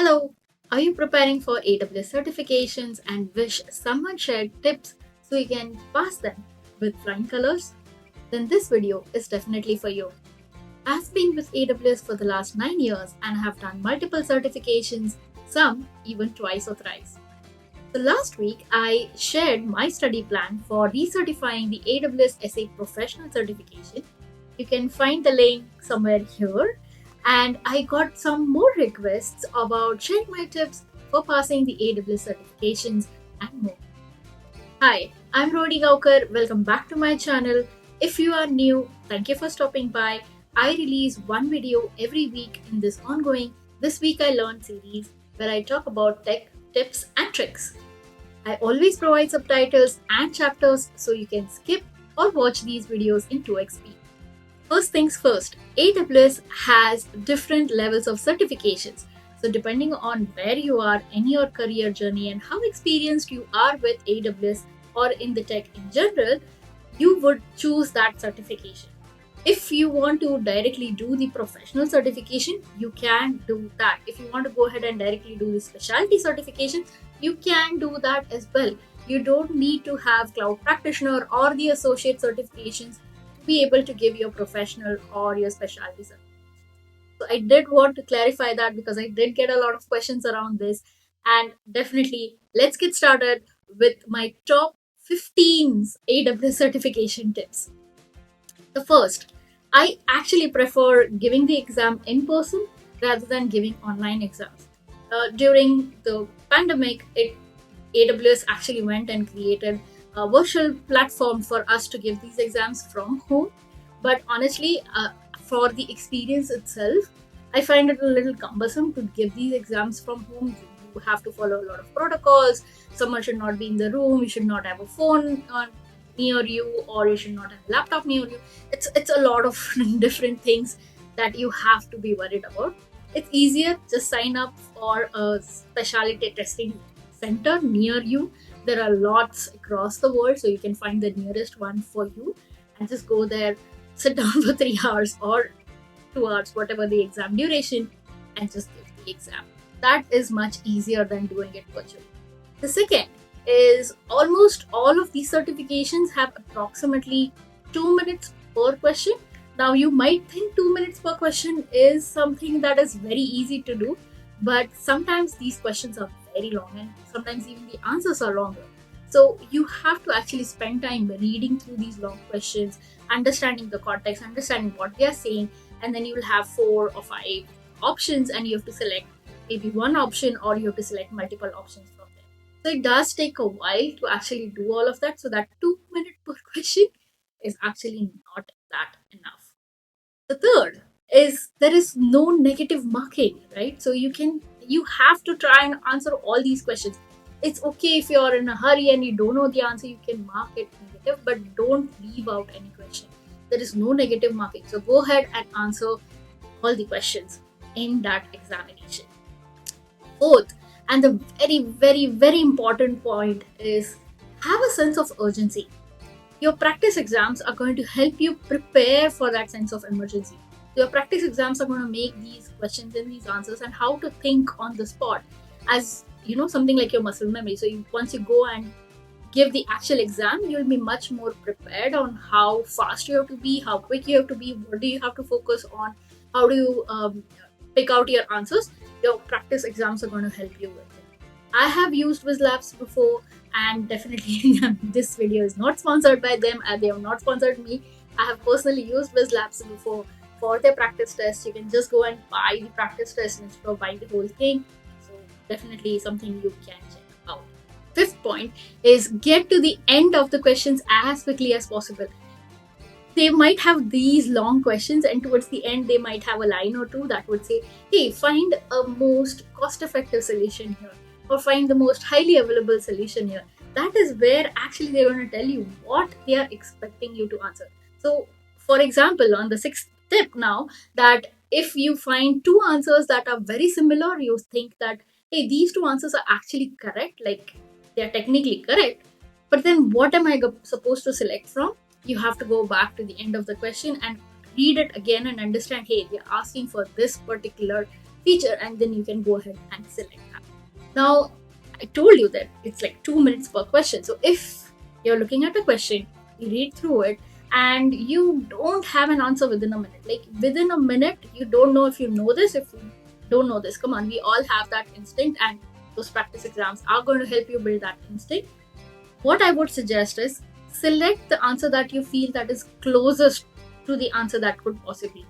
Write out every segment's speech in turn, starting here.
Hello, are you preparing for AWS certifications and wish someone shared tips so you can pass them with flying colors? Then this video is definitely for you. I've been with AWS for the last 9 years and have done multiple certifications, some even twice or thrice. So last week, I shared my study plan for recertifying the AWS SA Professional Certification. You can find the link somewhere here. And I got some more requests about sharing my tips for passing the AWS certifications and more. Hi, I'm Rohini Gaonkar. Welcome back to my channel. If you are new, thank you for stopping by. I release one video every week in this ongoing This Week I Learned series where I talk about tech, tips, and tricks. I always provide subtitles and chapters so you can skip or watch these videos in 2x speed. First things first, AWS has different levels of certifications. So depending on where you are in your career journey and how experienced you are with AWS or in the tech in general, you would choose that certification. If you want to directly do the professional certification, you can do that. If you want to go ahead and directly do the specialty certification, you can do that as well. You don't need to have cloud practitioner or the associate certifications to be able to give your professional or your specialty certification. So I did want to clarify that because I did get a lot of questions around this. And definitely, let's get started with my top 15 AWS certification tips. The first, I actually prefer giving the exam in person rather than giving online exams. During the pandemic, AWS actually went and created a virtual platform for us to give these exams from home. But honestly, for the experience itself, I find it a little cumbersome to give these exams from home. You have to follow a lot of protocols. Someone should not be in the room. You should not have a phone near you, or you should not have a laptop near you. It's a lot of different things that you have to be worried about. It's easier, just sign up for a specialty testing center near you. There are lots across the world, so you can find the nearest one for you and just go there, sit down for 3 hours or 2 hours, whatever the exam duration, and just give the exam. That is much easier than doing it virtually. The second is almost all of these certifications have approximately 2 minutes per question. Now you might think 2 minutes per question is something that is very easy to do, but sometimes these questions are very long and sometimes even the answers are longer. So you have to actually spend time reading through these long questions, understanding the context, understanding what they are saying, and then you will have 4 or 5 options and you have to select maybe one option or you have to select multiple options from there. So it does take a while to actually do all of that. So that 2 minutes per question is actually not that enough. The third is there is no negative marking, right? So you have to try and answer all these questions. It's okay if you're in a hurry and you don't know the answer, you can mark it negative, but don't leave out any question. There is no negative marking. So go ahead and answer all the questions in that examination. Fourth, and the very, very, very important point is have a sense of urgency. Your practice exams are going to help you prepare for that sense of emergency. Your practice exams are going to make these questions and these answers and how to think on the spot as something like your muscle memory. So once you go and give the actual exam, you'll be much more prepared on how fast you have to be, how quick you have to be, what do you have to focus on, how do you pick out your answers. Your practice exams are going to help you with it. I have used WizLabs before, and definitely this video is not sponsored by them and they have not sponsored me. I have personally used WizLabs before for their practice tests. You can just go and buy the practice test instead of buying the whole thing. So definitely something you can check out. Fifth point is get to the end of the questions as quickly as possible. They might have these long questions and towards the end they might have a line or two that would say, hey, find a most cost-effective solution here or find the most highly available solution here. That is where actually they're going to tell you what they are expecting you to answer. So for example, on the sixth tip now, that if you find two answers that are very similar, you think that, hey, these two answers are actually correct, like they're technically correct, but then what am I supposed to select from? You have to go back to the end of the question and read it again and understand, hey, they're asking for this particular feature, and then you can go ahead and select that. Now, I told you that it's like 2 minutes per question. So if you're looking at a question, you read through it, and you don't have an answer within a minute. Like within a minute, you don't know if you know this, if you don't know this. Come on, we all have that instinct, and those practice exams are going to help you build that instinct. What I would suggest is select the answer that you feel that is closest to the answer that could possibly.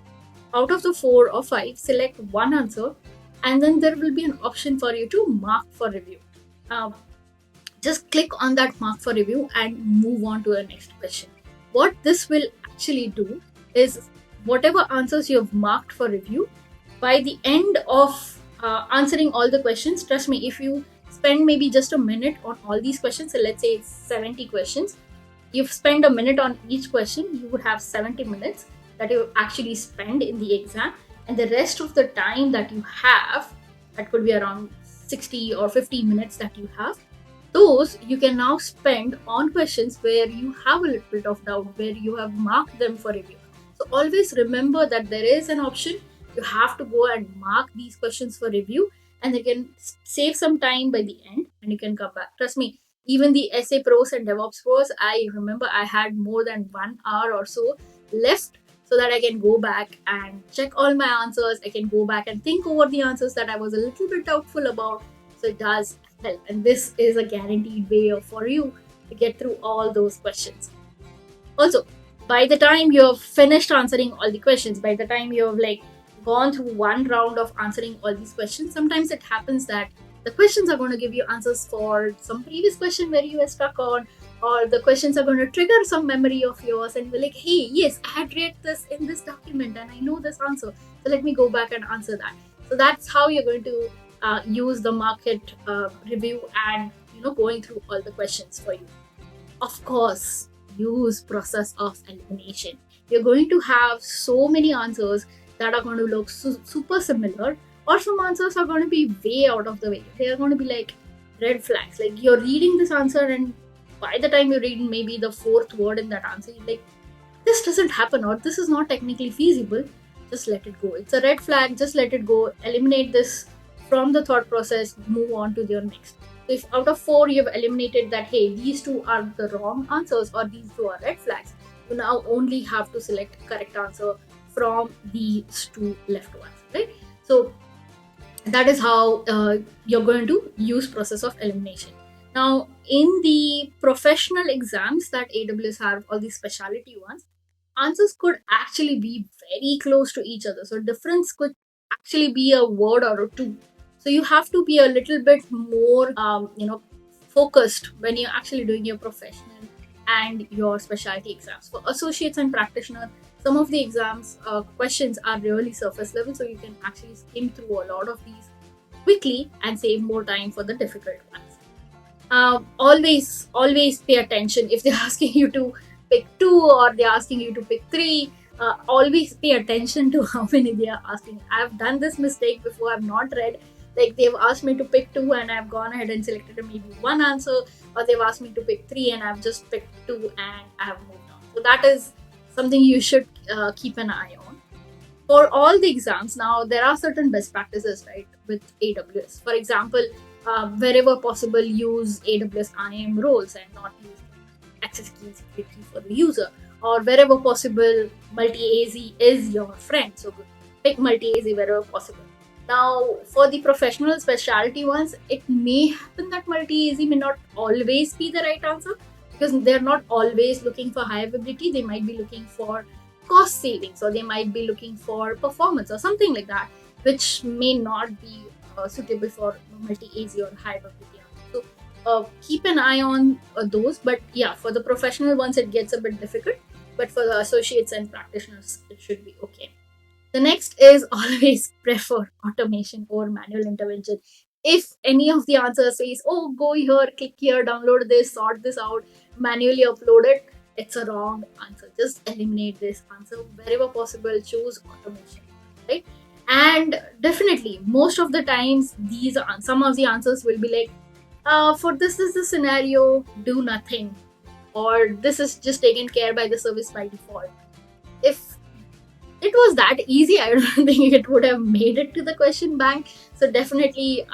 Out of the 4 or 5, select one answer, and then there will be an option for you to mark for review. Just click on that mark for review and move on to the next question. What this will actually do is whatever answers you have marked for review, by the end of answering all the questions, trust me, if you spend maybe just a minute on all these questions, so let's say it's 70 questions, you've spent a minute on each question, you would have 70 minutes that you actually spend in the exam, and the rest of the time that you have, that could be around 60 or 50 minutes that you have, those you can now spend on questions where you have a little bit of doubt, where you have marked them for review. So always remember that there is an option. You have to go and mark these questions for review, and you can save some time by the end, and you can come back. Trust me, even the essay pros and DevOps pros, I remember I had more than 1 hour or so left, so that I can go back and check all my answers. I can go back and think over the answers that I was a little bit doubtful about. So it does help, and this is a guaranteed way for you to get through all those questions. Also, by the time you have finished answering all the questions, by the time you have gone through one round of answering all these questions, sometimes it happens that the questions are going to give you answers for some previous question where you were stuck on, or the questions are going to trigger some memory of yours, and you're like, hey, yes, I had read this in this document and I know this answer, so let me go back and answer that. So that's how you're going to use the market review and going through all the questions for you. Of course, use process of elimination. You're going to have so many answers that are going to look super similar, or some answers are going to be way out of the way. They are going to be like red flags. Like you're reading this answer, and by the time you read maybe the 4th word in that answer, you're like, this doesn't happen, or this is not technically feasible. Just let it go. It's a red flag. Just let it go. Eliminate this from the thought process. Move on to your next. So if out of 4 you've eliminated that, hey, these 2 are the wrong answers, or these 2 are red flags, you now only have to select correct answer from these 2 left ones, right? So that is how you're going to use process of elimination. Now, in the professional exams that AWS have, all these specialty ones, answers could actually be very close to each other. So difference could actually be a word or 2. So you have to be a little bit more, focused when you're actually doing your professional and your specialty exams. For associates and practitioners, some of the exams questions are really surface level, so you can actually skim through a lot of these quickly and save more time for the difficult ones. Always pay attention if they're asking you to pick 2 or they're asking you to pick 3. Always pay attention to how many they are asking. I've done this mistake before. I've not read, like they've asked me to pick 2 and I've gone ahead and selected maybe one answer, or they've asked me to pick 3 and I've just picked 2 and I have moved on. So that is something you should keep an eye on. For all the exams, now there are certain best practices, right, with AWS. For example, wherever possible, use AWS IAM roles and not use access key security for the user. Or wherever possible, multi-AZ is your friend. So pick multi-AZ wherever possible. Now, for the professional specialty ones, it may happen that multi-AZ may not always be the right answer, because they're not always looking for high availability. They might be looking for cost savings, or they might be looking for performance or something like that, which may not be suitable for multi-AZ or high availability. So keep an eye on those. But yeah, for the professional ones, it gets a bit difficult. But for the associates and practitioners, it should be okay. The next is always prefer automation over manual intervention. If any of the answers says, oh, go here, click here, download this, sort this out, manually upload it, it's a wrong answer. Just eliminate this answer. Wherever possible, choose automation, right? And definitely, most of the times, some of the answers will be like, for this is the scenario, do nothing, or this is just taken care by the service by default. If it was that easy. I don't think it would have made it to the question bank. So definitely,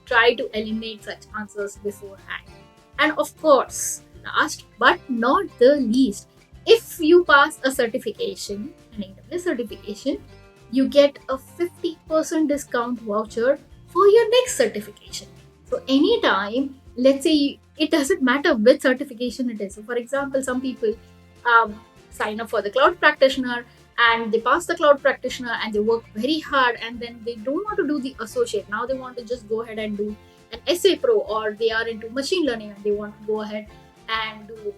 try to eliminate such answers beforehand. And of course, last but not the least, if you pass a certification, an AWS certification, you get a 50% discount voucher for your next certification. So anytime, let's say it doesn't matter which certification it is. So for example, some people sign up for the cloud practitioner and they pass the cloud practitioner and they work very hard, and then they don't want to do the associate. Now they want to just go ahead and do an SA Pro, or they are into machine learning and they want to go ahead and do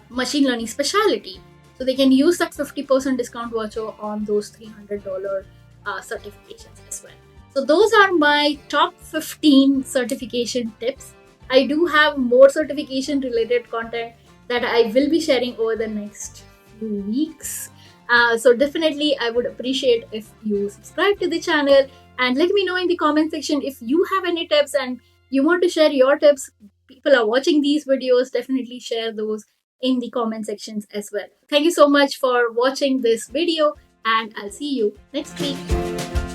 machine learning specialty. So they can use that 50% discount voucher on those $300 certifications as well. So those are my top 15 certification tips. I do have more certification related content that I will be sharing over the next few weeks. So definitely I would appreciate if you subscribe to the channel and let me know in the comment section if you have any tips and you want to share your tips. People are watching these videos, definitely share those in the comment sections as well. Thank you so much for watching this video, and I'll see you next week.